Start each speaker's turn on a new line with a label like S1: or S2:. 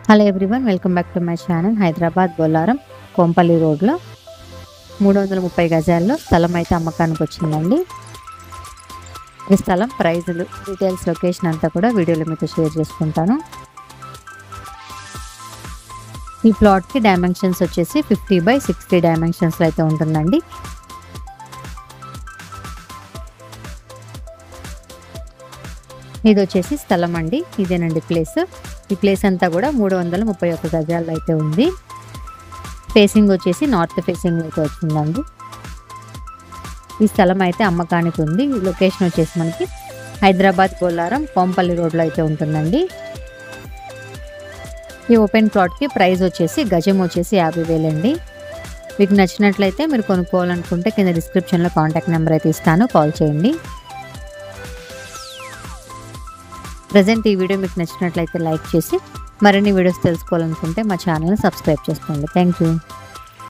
S1: Hello everyone, welcome back to my channel. Hyderabad Bollaram Kompally రోడ్లో 330 గజాల్లో స్థలం అయితే అమ్మకానికి వచ్చిందండి. ఈ స్థలం ప్రైజులు, డీటెయిల్స్, లొకేషన్ అంతా కూడా వీడియోలో మీతో షేర్ చేసుకుంటాను. ఈ ప్లాట్కి డైమెన్షన్స్ వచ్చేసి 50/60 డైమెన్షన్స్లో అయితే ఉంటుందండి. ఇది వచ్చేసి స్థలం అండి. ఇదేనండి ప్లేస్. ఈ ప్లేస్ అంతా కూడా 331 గజాల్లో అయితే ఉంది. ఫేసింగ్ వచ్చేసి నార్త్ ఫేసింగ్ అయితే వచ్చిందండి. ఈ స్థలం అయితే అమ్మకానికి ఉంది. లొకేషన్ వచ్చేసి మనకి హైదరాబాద్ బొల్లారం కోంపల్లి రోడ్లో అయితే ఉంటుందండి. ఈ ఓపెన్ ప్లాట్కి ప్రైస్ వచ్చేసి గజం వచ్చేసి 50,000 అండి. మీకు నచ్చినట్లయితే మీరు కొనుక్కోవాలనుకుంటే కింద డిస్క్రిప్షన్లో కాంటాక్ట్ నెంబర్ అయితే ఇస్తాను, కాల్ చేయండి. ప్రజెంట్ ఈ వీడియో మీకు నచ్చినట్లయితే లైక్ చేసి మరిన్ని వీడియోస్ తెలుసుకోవాలనుకుంటే మా ఛానల్ని సబ్స్క్రైబ్ చేసుకోండి. Thank you.